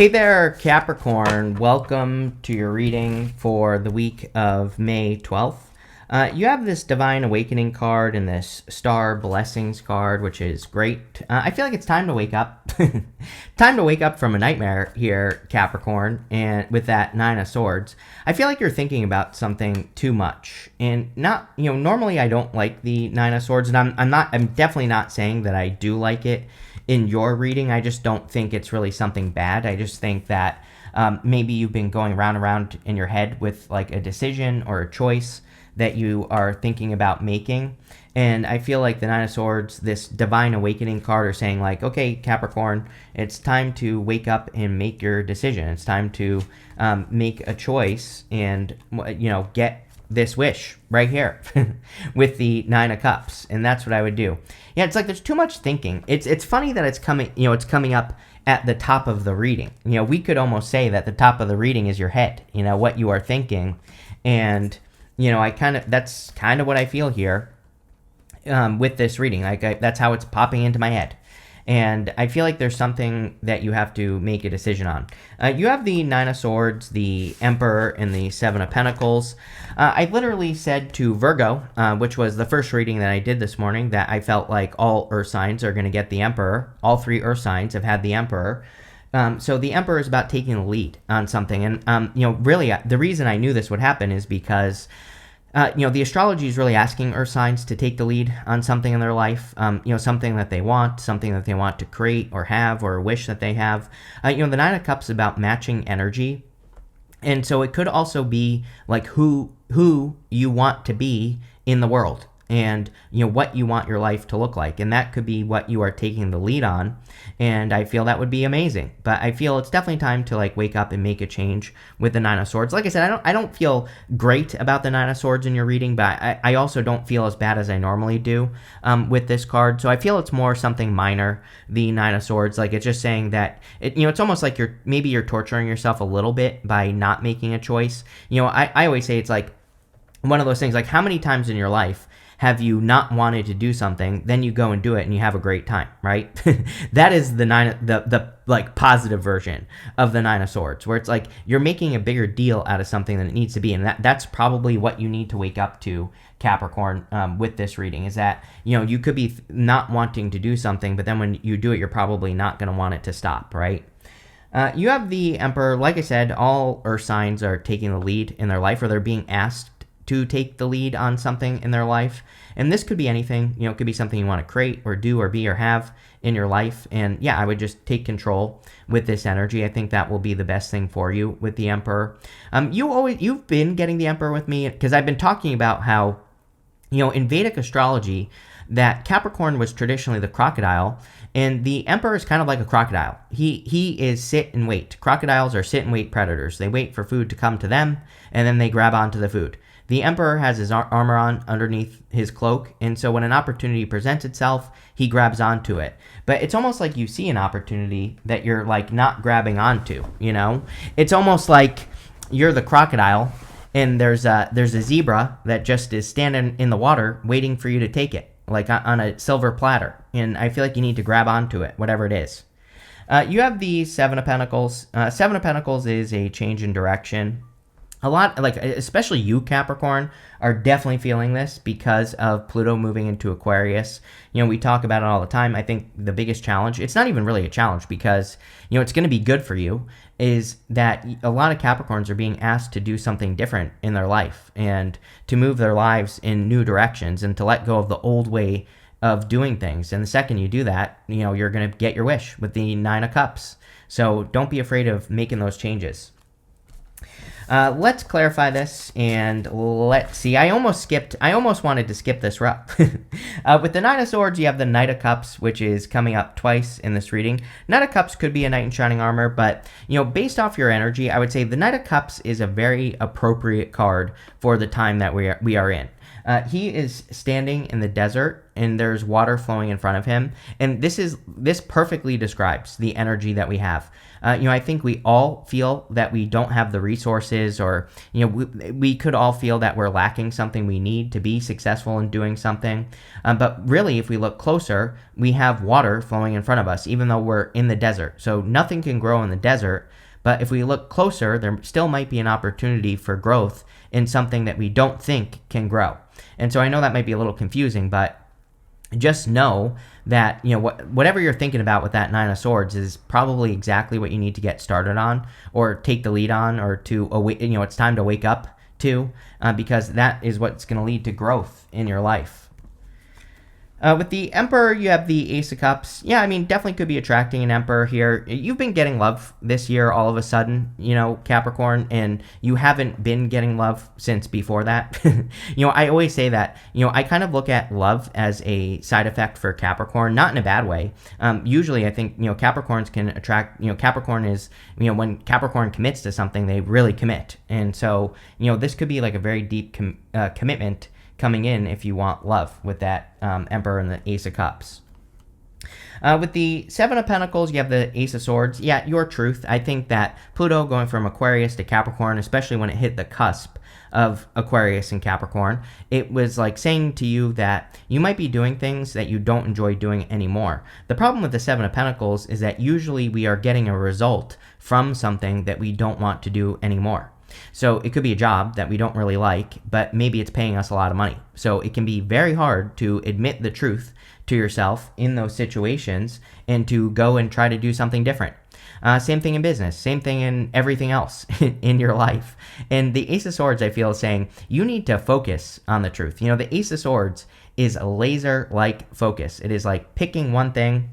Hey there, Capricorn. Welcome to your reading for the week of May 12th. You have this Divine Awakening card and this Star Blessings card, which is great. I feel like it's time to wake up. Time to wake up from a nightmare here, Capricorn, and with that Nine of Swords. I feel like you're thinking about something too much. And normally I don't like the Nine of Swords, and I'm definitely not saying that I do like it in your reading. I just don't think it's really something bad. I just think that maybe you've been going round and round in your head with like a decision or a choice that you are thinking about making. And I feel like the Nine of Swords, this Divine Awakening card, are saying like, okay, Capricorn, it's time to wake up and make your decision. It's time to make a choice and, get this wish right here with the Nine of Cups. And that's what I would do. Yeah, it's like there's too much thinking. It's funny that it's coming up at the top of the reading. We could almost say that the top of the reading is your head, what you are thinking. And that's kind of what I feel here with this reading. That's how it's popping into my head. And I feel like there's something that you have to make a decision on. You have the Nine of Swords, the Emperor, and the Seven of Pentacles. I literally said to Virgo, which was the first reading that I did this morning, that I felt like all Earth signs are going to get the Emperor. All three Earth signs have had the Emperor. So the Emperor is about taking the lead on something. And, really, the reason I knew this would happen is because the astrology is really asking Earth signs to take the lead on something in their life, something that they want, something that they want to create or have or wish that they have. The Nine of Cups is about matching energy. And so it could also be like who you want to be in the world and, what you want your life to look like. And that could be what you are taking the lead on. And I feel that would be amazing. But I feel it's definitely time to like wake up and make a change with the Nine of Swords. Like I said, I don't feel great about the Nine of Swords in your reading, but I also don't feel as bad as I normally do with this card. So I feel it's more something minor, the Nine of Swords. Like it's just saying that, it's almost like you're torturing yourself a little bit by not making a choice. I always say it's like one of those things, like how many times in your life have you not wanted to do something, then you go and do it and you have a great time, right? That is the like positive version of the Nine of Swords, where it's like you're making a bigger deal out of something than it needs to be. And that's probably what you need to wake up to, Capricorn, with this reading, is that, you could be not wanting to do something, but then when you do it, you're probably not going to want it to stop, right? You have the Emperor. Like I said, all Earth signs are taking the lead in their life, or they're being asked to take the lead on something in their life. And this could be anything, it could be something you want to create or do or be or have in your life. And yeah, I would just take control with this energy. I think that will be the best thing for you with the Emperor. You've been getting the Emperor with me because I've been talking about how, in Vedic astrology, that Capricorn was traditionally the crocodile, and the Emperor is kind of like a crocodile. He is sit and wait. Crocodiles are sit and wait predators. They wait for food to come to them, and then they grab onto the food. The Emperor has his armor on underneath his cloak, and so when an opportunity presents itself, he grabs onto it. But it's almost like you see an opportunity that you're like not grabbing onto, It's almost like you're the crocodile, and there's a zebra that just is standing in the water waiting for you to take it, like on a silver platter. And I feel like you need to grab onto it, whatever it is. You have the Seven of Pentacles. Seven of Pentacles is a change in direction. A lot, like especially you, Capricorn, are definitely feeling this because of Pluto moving into Aquarius. We talk about it all the time. I think the biggest challenge, it's not even really a challenge because, it's going to be good for you, is that a lot of Capricorns are being asked to do something different in their life and to move their lives in new directions and to let go of the old way of doing things. And the second you do that, you're going to get your wish with the Nine of Cups. So don't be afraid of making those changes. Let's clarify this, and let's see. I almost wanted to skip this route. With the Nine of Swords, you have the Knight of Cups, which is coming up twice in this reading. Knight of Cups could be a knight in shining armor, but, based off your energy, I would say the Knight of Cups is a very appropriate card for the time that we are in. He is standing in the desert, and there's water flowing in front of him. And this perfectly describes the energy that we have. I think we all feel that we don't have the resources, or we could all feel that we're lacking something we need to be successful in doing something. But really, if we look closer, we have water flowing in front of us, even though we're in the desert. So nothing can grow in the desert. But if we look closer, there still might be an opportunity for growth in something that we don't think can grow. And so I know that might be a little confusing, but just know that whatever you're thinking about with that Nine of Swords is probably exactly what you need to get started on, or take the lead on, or to it's time to wake up to, because that is what's going to lead to growth in your life. With the Emperor, you have the Ace of Cups. Yeah, I mean, definitely could be attracting an Emperor here. You've been getting love this year all of a sudden, Capricorn, and you haven't been getting love since before that. I always say that, I kind of look at love as a side effect for Capricorn, not in a bad way. Usually, I think, Capricorns can attract, Capricorn is, when Capricorn commits to something, they really commit. And so, this could be like a very deep commitment coming in if you want love with that Emperor and the Ace of Cups. With the Seven of Pentacles, you have the Ace of Swords. Yeah, your truth. I think that Pluto going from Aquarius to Capricorn, especially when it hit the cusp of Aquarius and Capricorn, it was like saying to you that you might be doing things that you don't enjoy doing anymore. The problem with the Seven of Pentacles is that usually we are getting a result from something that we don't want to do anymore. So it could be a job that we don't really like, but maybe it's paying us a lot of money. So it can be very hard to admit the truth to yourself in those situations and to go and try to do something different. Same thing in business, same thing in everything else in your life. And the Ace of Swords, I feel, is saying you need to focus on the truth. The Ace of Swords is a laser-like focus. It is like picking one thing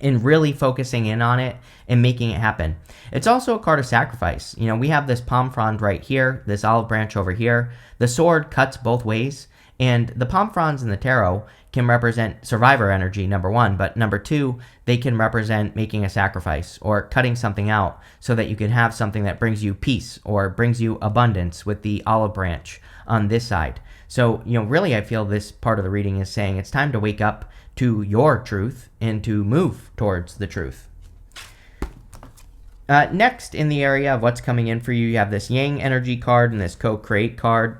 and really focusing in on it and making it happen. It's also a card of sacrifice. We have this palm frond right here, this olive branch over here. The sword cuts both ways, and the palm fronds in the tarot can represent survivor energy, number one, but number two, they can represent making a sacrifice or cutting something out so that you can have something that brings you peace or brings you abundance with the olive branch on this side. So, really, I feel this part of the reading is saying it's time to wake up to your truth and to move towards the truth. Next, in the area of what's coming in for you, you have this Yang energy card and this co-create card.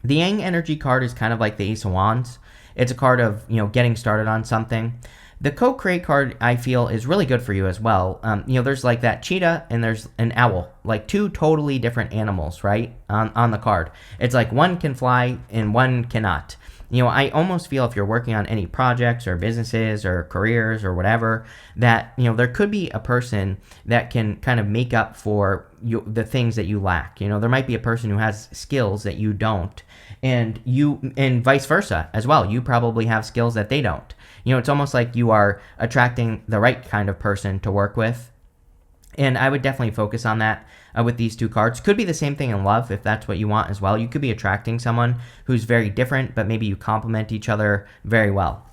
The Yang energy card is kind of like the Ace of Wands. It's a card of, getting started on something. The co-create card, I feel, is really good for you as well. There's like that cheetah and there's an owl, like two totally different animals, right, on the card. It's like one can fly and one cannot. I almost feel if you're working on any projects or businesses or careers or whatever, that, there could be a person that can kind of make up for the things that you lack. There might be a person who has skills that you don't, and vice versa as well. You probably have skills that they don't. It's almost like you are attracting the right kind of person to work with. And I would definitely focus on that with these two cards. Could be the same thing in love if that's what you want as well. You could be attracting someone who's very different, but maybe you complement each other very well.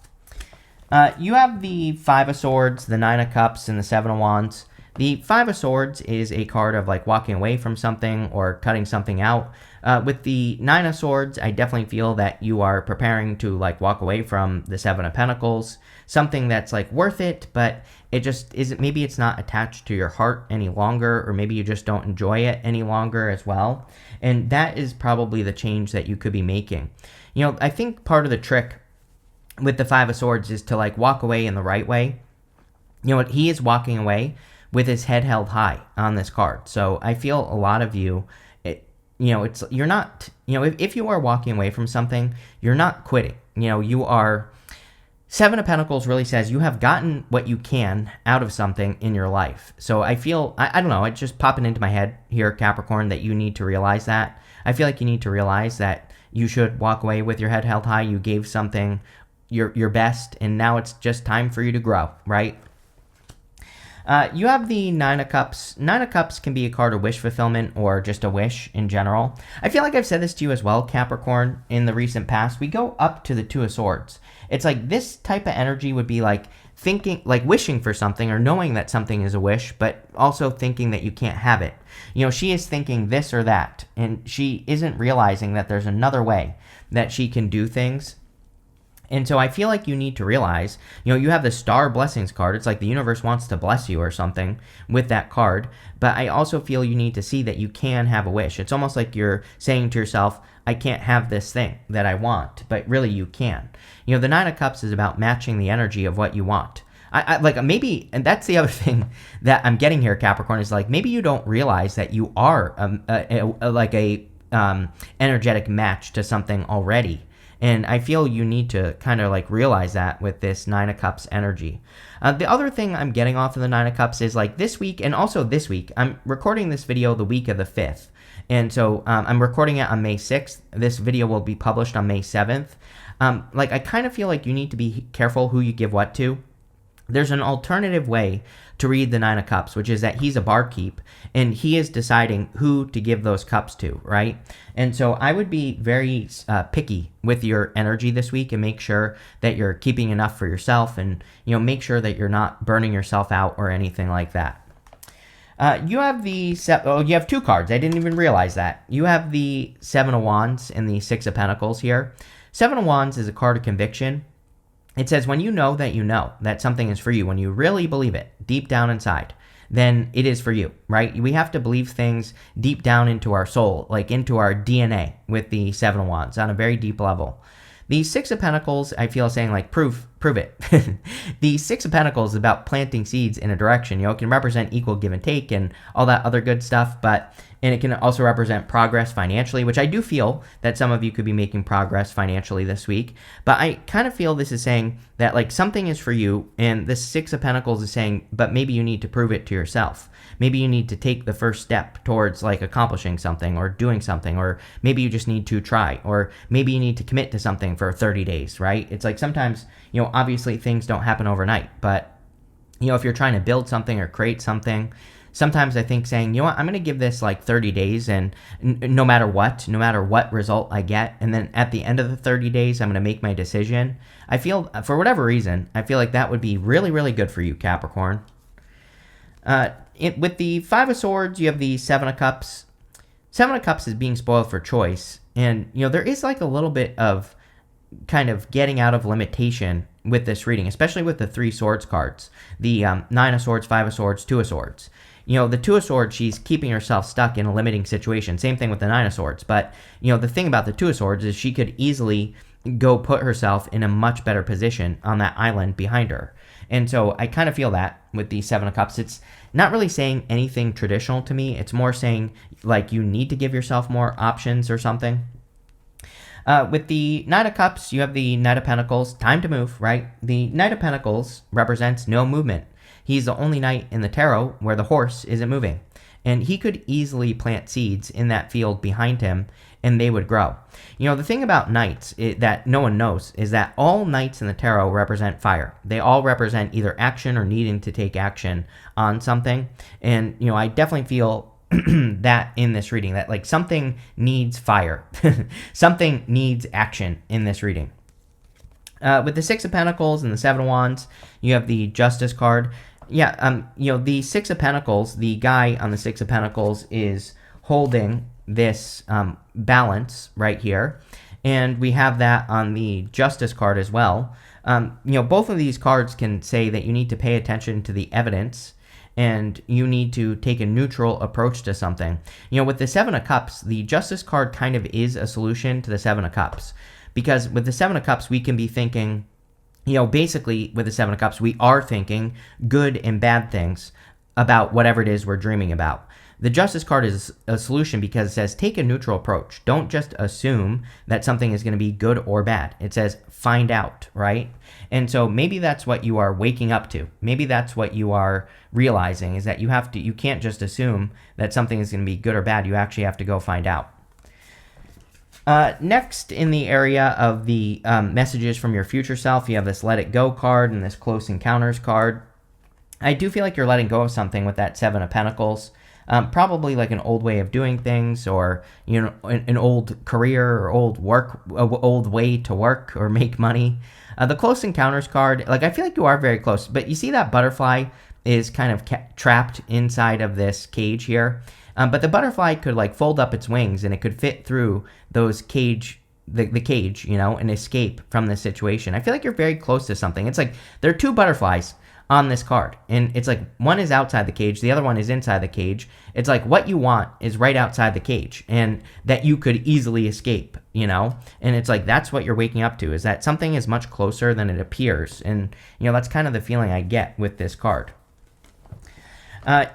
You have the Five of Swords, the Nine of Cups, and the Seven of Wands. The Five of Swords is a card of like walking away from something or cutting something out. With the Nine of Swords, I definitely feel that you are preparing to like walk away from the Seven of Pentacles, something that's like worth it, but it just isn't, maybe it's not attached to your heart any longer, or maybe you just don't enjoy it any longer as well. And that is probably the change that you could be making. I think part of the trick with the Five of Swords is to like walk away in the right way. He is walking away with his head held high on this card. So I feel a lot of you, you're not, if you are walking away from something, you're not quitting. You are, Seven of Pentacles really says you have gotten what you can out of something in your life. So I feel, I don't know, it's just popping into my head here, Capricorn, that you need to realize that. I feel like you need to realize that you should walk away with your head held high. You gave something your best, and now it's just time for you to grow, right? You have the Nine of Cups. Nine of Cups can be a card of wish fulfillment or just a wish in general. I feel like I've said this to you as well, Capricorn, in the recent past. We go up to the Two of Swords. It's like this type of energy would be like thinking, like wishing for something or knowing that something is a wish, but also thinking that you can't have it. She is thinking this or that, and she isn't realizing that there's another way that she can do things. And so I feel like you need to realize, you have the star blessings card. It's like the universe wants to bless you or something with that card. But I also feel you need to see that you can have a wish. It's almost like you're saying to yourself, I can't have this thing that I want, but really you can. The Nine of Cups is about matching the energy of what you want. I like maybe, and that's the other thing that I'm getting here, Capricorn, is like maybe you don't realize that you are energetic match to something already. And I feel you need to kind of like realize that with this Nine of Cups energy. The other thing I'm getting off of the Nine of Cups is like this week, and also this week, I'm recording this video the week of the 5th. And so I'm recording it on May 6th. This video will be published on May 7th. I kind of feel like you need to be careful who you give what to. There's an alternative way to read the Nine of Cups, which is that he's a barkeep and he is deciding who to give those cups to, right? And so I would be very picky with your energy this week and make sure that you're keeping enough for yourself, and make sure that you're not burning yourself out or anything like that. You have you have two cards. I didn't even realize that. You have the Seven of Wands and the Six of Pentacles here. Seven of Wands is a card of conviction. It says when you know that something is for you, when you really believe it deep down inside, then it is for you, right? We have to believe things deep down into our soul, like into our DNA with the Seven of Wands on a very deep level. The Six of Pentacles, I feel saying like, prove it. The Six of Pentacles is about planting seeds in a direction. It can represent equal give and take and all that other good stuff, and it can also represent progress financially, which I do feel that some of you could be making progress financially this week. But I kind of feel this is saying that like something is for you, and the Six of Pentacles is saying, but maybe you need to prove it to yourself. Maybe you need to take the first step towards like accomplishing something or doing something, or maybe you just need to try, or maybe you need to commit to something for 30 days, right? It's like sometimes, obviously things don't happen overnight, but if you're trying to build something or create something, sometimes I think saying, I'm going to give this like 30 days, and no matter what result I get, and then at the end of the 30 days, I'm going to make my decision. I feel, for whatever reason, I feel like that would be really, really good for you, Capricorn. With the Five of Swords, you have the Seven of Cups. Seven of Cups is being spoiled for choice, and there is like a little bit of kind of getting out of limitation with this reading, especially with the Three Swords cards, the Nine of Swords, Five of Swords, Two of Swords. The Two of Swords, she's keeping herself stuck in a limiting situation. Same thing with the Nine of Swords. But, the thing about the Two of Swords is she could easily go put herself in a much better position on that island behind her. And so I kind of feel that with the Seven of Cups. It's not really saying anything traditional to me. It's more saying, like, you need to give yourself more options or something. With the Knight of Cups, you have the Knight of Pentacles. Time to move, right? The Knight of Pentacles represents no movement. He's the only knight in the tarot where the horse isn't moving. And he could easily plant seeds in that field behind him, and they would grow. The thing about knights that no one knows is that all knights in the tarot represent fire. They all represent either action or needing to take action on something. And, I definitely feel that in this reading, that like something needs fire. Something needs action in this reading. With the Six of Pentacles and the Seven of Wands, you have the Justice card. The Six of Pentacles, the guy on the Six of Pentacles is holding this balance right here. And we have that on the Justice card as well. Both of these cards can say that you need to pay attention to the evidence, and you need to take a neutral approach to something. With the Seven of Cups, the Justice card kind of is a solution to the Seven of Cups. Because with the Seven of Cups, we can be thinking, basically with the Seven of Cups, we are thinking good and bad things about whatever it is we're dreaming about. The Justice card is a solution because it says take a neutral approach. Don't just assume that something is going to be good or bad. It says find out, right? And so maybe that's what you are waking up to. Maybe that's what you are realizing, is that you can't just assume that something is going to be good or bad. You actually have to go find out. Next, in the area of the messages from your future self, you have this Let It Go card and this Close Encounters card. I do feel like you're letting go of something with that Seven of Pentacles. Probably like an old way of doing things, or an old career, or old way to work or make money. The Close Encounters card, like I feel like you are very close, but you see that butterfly is kind of trapped inside of this cage here. But the butterfly could like fold up its wings, and it could fit through those cage the cage, and escape from this situation. I feel like you're very close to something. It's like there are two butterflies on this card, and it's like one is outside the cage, the other one is inside the cage. It's like what you want is right outside the cage, and that you could easily escape, and it's like that's what you're waking up to, is that something is much closer than it appears. And that's kind of the feeling I get with this card.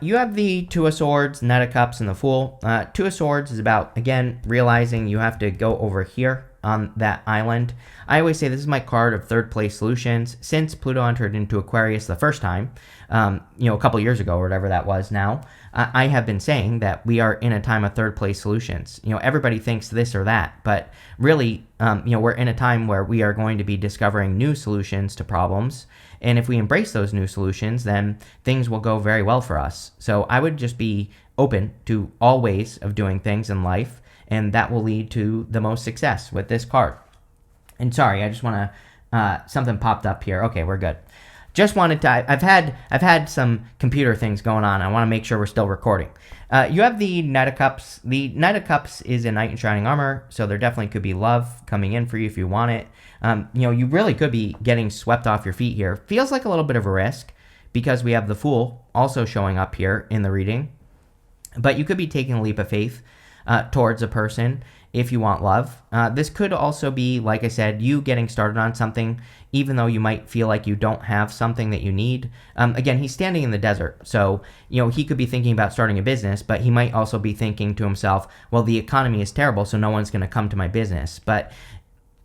You have the Two of Swords, Knight of Cups, and the Fool. Two of Swords is about, again, realizing you have to go over here on that island. I always say this is my card of third place solutions. Since Pluto entered into Aquarius the first time, a couple years ago or whatever that was now, I have been saying that we are in a time of third place solutions. Everybody thinks this or that, but really, we're in a time where we are going to be discovering new solutions to problems. And if we embrace those new solutions, then things will go very well for us. So I would just be open to all ways of doing things in life, and that will lead to the most success with this card. And sorry, I just want to, something popped up here. Okay, we're good. Just wanted to, I've had some computer things going on. I want to make sure we're still recording. You have the Knight of Cups. The Knight of Cups is a knight in shining armor, so there definitely could be love coming in for you if you want it. You really could be getting swept off your feet here. Feels like a little bit of a risk because we have the Fool also showing up here in the reading. But you could be taking a leap of faith towards a person if you want love. This could also be, like I said, you getting started on something, even though you might feel like you don't have something that you need. Again, he's standing in the desert, so he could be thinking about starting a business, but he might also be thinking to himself, well, the economy is terrible, so no one's going to come to my business. But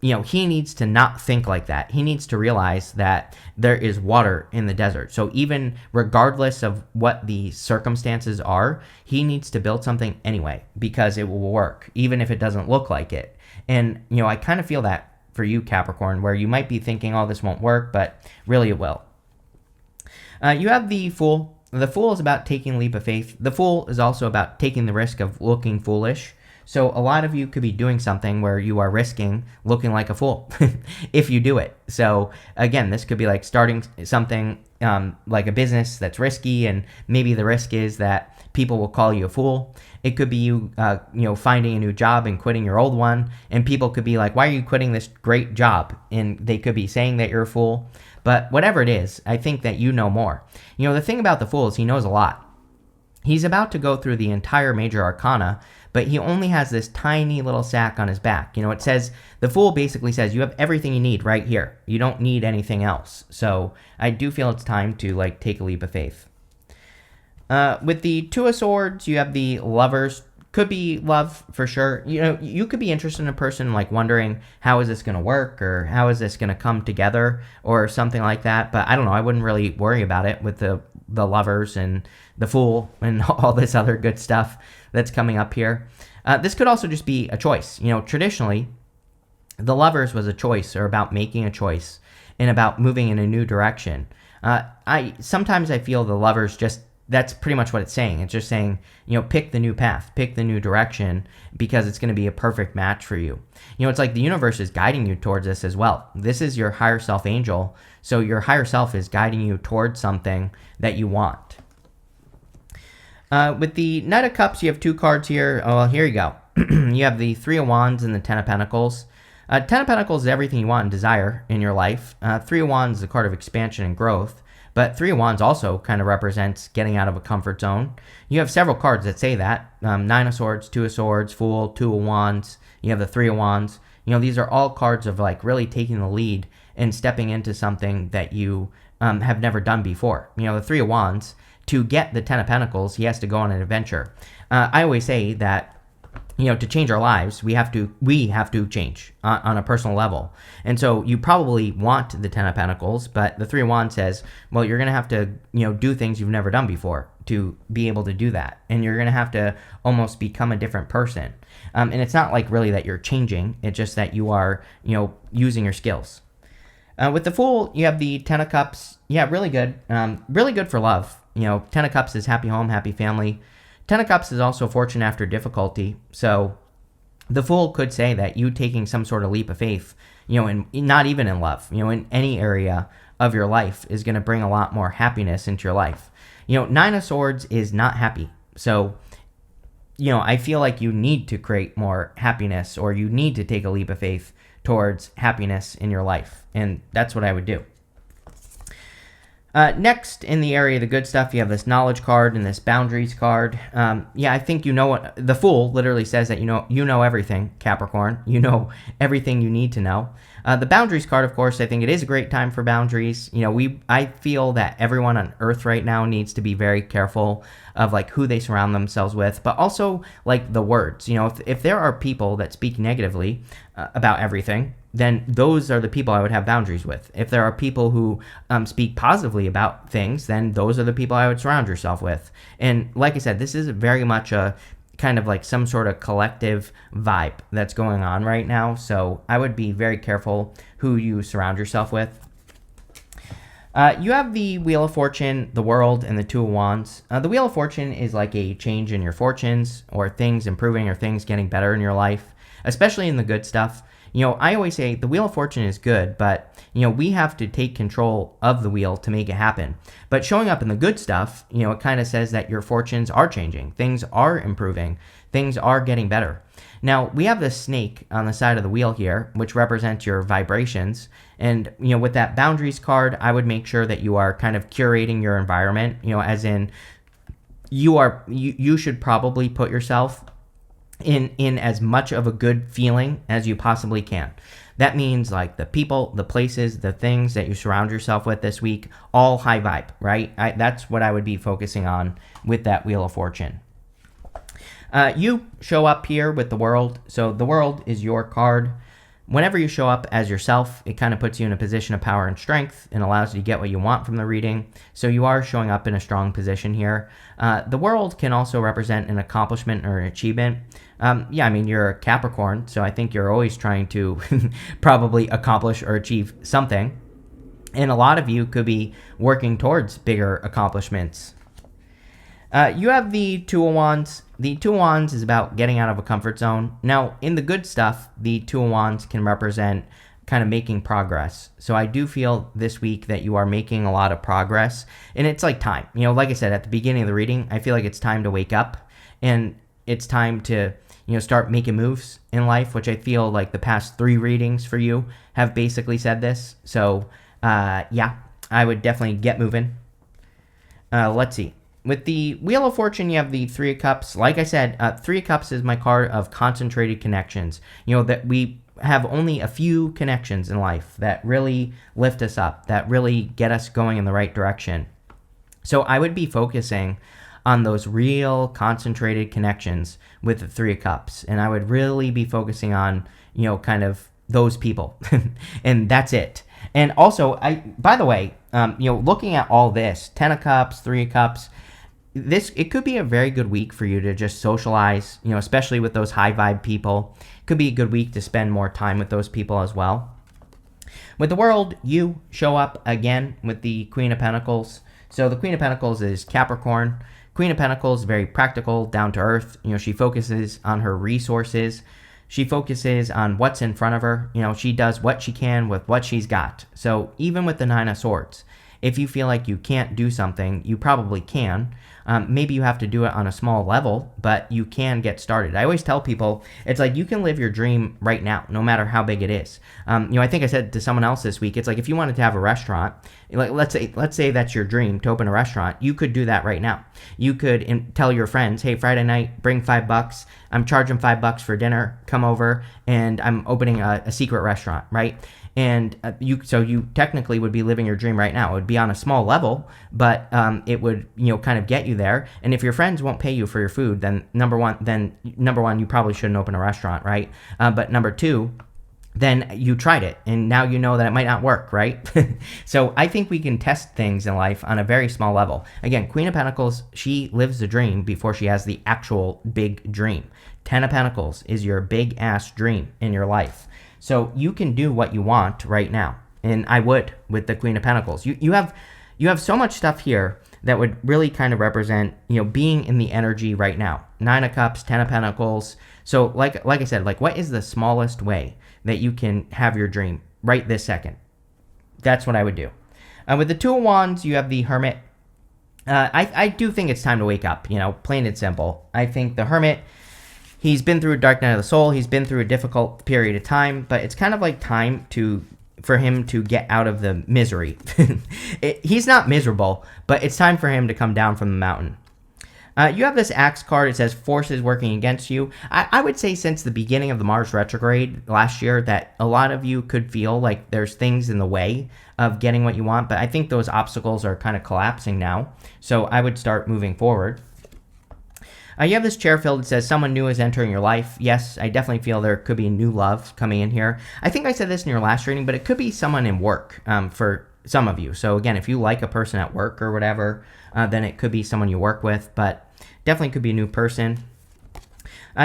he needs to not think like that. He needs to realize that there is water in the desert. So even regardless of what the circumstances are, he needs to build something anyway because it will work, even if it doesn't look like it. And, I kind of feel that for you, Capricorn, where you might be thinking, oh, this won't work, but really it will. You have the Fool. The Fool is about taking a leap of faith. The Fool is also about taking the risk of looking foolish. So a lot of you could be doing something where you are risking looking like a fool if you do it. So again, this could be like starting something like a business that's risky, and maybe the risk is that people will call you a fool. It could be you, finding a new job and quitting your old one, and people could be like, why are you quitting this great job? And they could be saying that you're a fool. But whatever it is, I think that you know more. The thing about the Fool is he knows a lot. He's about to go through the entire major arcana, but he only has this tiny little sack on his back. It says, the Fool basically says, you have everything you need right here. You don't need anything else. So I do feel it's time to take a leap of faith. With the Two of Swords, you have the Lovers. Could be love for sure. You could be interested in a person wondering, how is this going to work, or how is this going to come together, or something like that. But I don't know. I wouldn't really worry about it with the Lovers and the Fool and all this other good stuff that's coming up here. This could also just be a choice. Traditionally, the Lovers was a choice, or about making a choice and about moving in a new direction. Sometimes I feel the Lovers that's pretty much what it's saying. It's just saying, pick the new path, pick the new direction, because it's going to be a perfect match for you. It's like the universe is guiding you towards this as well. This is your higher self angel. So your higher self is guiding you towards something that you want. With the Knight of Cups, you have two cards here. Oh, well, here you go. You have the Three of Wands and the Ten of Pentacles. Ten of Pentacles is everything you want and desire in your life. Three of Wands is a card of expansion and growth. But Three of Wands also kind of represents getting out of a comfort zone. You have several cards that say that. Nine of Swords, Two of Swords, Fool, Two of Wands. You have the Three of Wands. These are all cards of really taking the lead and stepping into something that you have never done before. The Three of Wands, to get the Ten of Pentacles, he has to go on an adventure. I always say that to change our lives, we have to change on a personal level. And so you probably want the Ten of Pentacles, but the Three of Wands says, well, you're going to have to, do things you've never done before to be able to do that. And you're going to have to almost become a different person. And it's not really that you're changing. It's just that you are, using your skills. With the Fool, you have the Ten of Cups. Yeah, really good. Really good for love. Ten of Cups is happy home, happy family. Ten of Cups is also fortune after difficulty. So the Fool could say that you taking some sort of leap of faith, and not even in love, in any area of your life is going to bring a lot more happiness into your life. Nine of Swords is not happy. So I feel like you need to create more happiness, or you need to take a leap of faith towards happiness in your life. And that's what I would do. Next, in the area of the good stuff, you have this knowledge card and this boundaries card. I think what the Fool literally says, that you know everything, Capricorn. You know everything you need to know. The boundaries card, of course, I think it is a great time for boundaries. I feel that everyone on Earth right now needs to be very careful of like who they surround themselves with, but also like the words. If there are people that speak negatively about everything, then those are the people I would have boundaries with. If there are people who speak positively about things, then those are the people I would surround yourself with. And like I said, this is very much a kind of like some sort of collective vibe that's going on right now. So I would be very careful who you surround yourself with. You have the Wheel of Fortune, the World, and the Two of Wands. The Wheel of Fortune is like a change in your fortunes, or things improving, or things getting better in your life, especially in the good stuff. I always say the Wheel of Fortune is good, but, we have to take control of the wheel to make it happen. But showing up in the good stuff, it kind of says that your fortunes are changing. Things are improving. Things are getting better. Now, we have this snake on the side of the wheel here, which represents your vibrations. And, with that boundaries card, I would make sure that you are kind of curating your environment, as in you should probably put yourself in as much of a good feeling as you possibly can. That means like the people, the places, the things that you surround yourself with this week, all high vibe, right? That's what I would be focusing on with that Wheel of Fortune. You show up here with the World. So the World is your card. Whenever you show up as yourself, it kind of puts you in a position of power and strength and allows you to get what you want from the reading. So you are showing up in a strong position here. The World can also represent an accomplishment or an achievement. You're a Capricorn, so I think you're always trying to probably accomplish or achieve something. And a lot of you could be working towards bigger accomplishments. You have the Two of Wands. The Two of Wands is about getting out of a comfort zone. Now, in the good stuff, the Two of Wands can represent kind of making progress. So I do feel this week that you are making a lot of progress. And it's like time. Like I said, at the beginning of the reading, I feel like it's time to wake up. And it's time to, start making moves in life, which I feel like the past 3 readings for you have basically said this. So, I would definitely get moving. Let's see. With the Wheel of Fortune, you have the Three of Cups. Like I said, Three of Cups is my card of concentrated connections. That we have only a few connections in life that really lift us up, that really get us going in the right direction. So I would be focusing on those real concentrated connections with the Three of Cups. And I would really be focusing on, kind of those people. And that's it. And also, by the way, looking at all this, 10 of Cups, 3 of Cups, it could be a very good week for you to just socialize, especially with those high vibe people. It could be a good week to spend more time with those people as well. With the World, you show up again with the Queen of Pentacles. So the Queen of Pentacles is Capricorn. Queen of Pentacles, very practical, down to earth. She focuses on her resources. She focuses on what's in front of her. She does what she can with what she's got. So even with the Nine of Swords, if you feel like you can't do something, you probably can. Maybe you have to do it on a small level, but you can get started. I always tell people, it's like you can live your dream right now, no matter how big it is. I think I said to someone else this week, it's like if you wanted to have a restaurant, like let's say that's your dream to open a restaurant, you could do that right now. You could tell your friends, hey, Friday night, bring $5. I'm charging $5 for dinner. Come over, and I'm opening a secret restaurant, right? And you technically would be living your dream right now. It would be on a small level, but it would kind of get you there. And if your friends won't pay you for your food, then number one, you probably shouldn't open a restaurant, right? But number 2, then you tried it, and now you know that it might not work, right? So I think we can test things in life on a very small level. Again, Queen of Pentacles, she lives the dream before she has the actual big dream. 10 of Pentacles is your big ass dream in your life. So you can do what you want right now. And I would with the Queen of Pentacles. You have so much stuff here that would really kind of represent, being in the energy right now. 9 of Cups, 10 of Pentacles. So like I said, what is the smallest way that you can have your dream right this second? That's what I would do. With the Two of Wands, you have the Hermit. I do think it's time to wake up, plain and simple. I think the Hermit, he's been through a dark night of the soul. He's been through a difficult period of time, but it's kind of like time for him to get out of the misery. He's not miserable, but it's time for him to come down from the mountain. You have this Axe card. It says forces working against you. I would say since the beginning of the Mars retrograde last year that a lot of you could feel like there's things in the way of getting what you want, but I think those obstacles are kind of collapsing now. So I would start moving forward. You have this chair filled. It says someone new is entering your life. Yes, I definitely feel there could be new love coming in here. I think I said this in your last reading, but it could be someone in work for some of you. So again, if you like a person at work or whatever, then it could be someone you work with, but definitely could be a new person.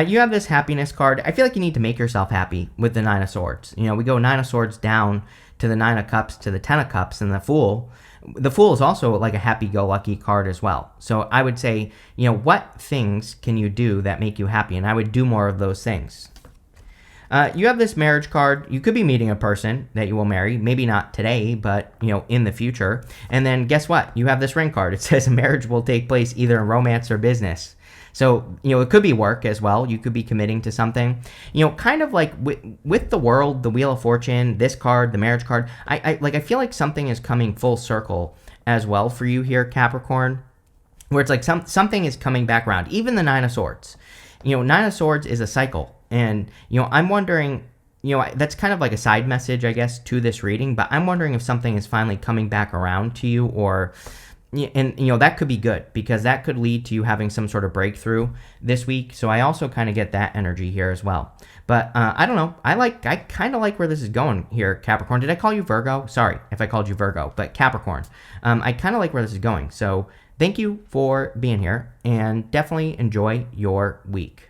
You have this happiness card. I feel like you need to make yourself happy with the Nine of Swords. We go Nine of Swords down to the Nine of Cups to the Ten of Cups and the Fool. The Fool is also like a happy-go-lucky card as well. So I would say, what things can you do that make you happy? And I would do more of those things. You have this marriage card. You could be meeting a person that you will marry. Maybe not today, but, in the future. And then guess what? You have this ring card. It says a marriage will take place either in romance or business. So, it could be work as well. You could be committing to something. Kind of like with the World, the Wheel of Fortune, this card, the marriage card, I feel like something is coming full circle as well for you here, Capricorn, where it's like something is coming back around. Even the Nine of Swords. Nine of Swords is a cycle. And, I'm wondering, that's kind of like a side message, I guess, to this reading, but I'm wondering if something is finally coming back around to you and that could be good because that could lead to you having some sort of breakthrough this week. So I also kind of get that energy here as well. But I don't know. I kind of like where this is going here, Capricorn. Did I call you Virgo? Sorry if I called you Virgo, but Capricorn. I kind of like where this is going. So thank you for being here and definitely enjoy your week.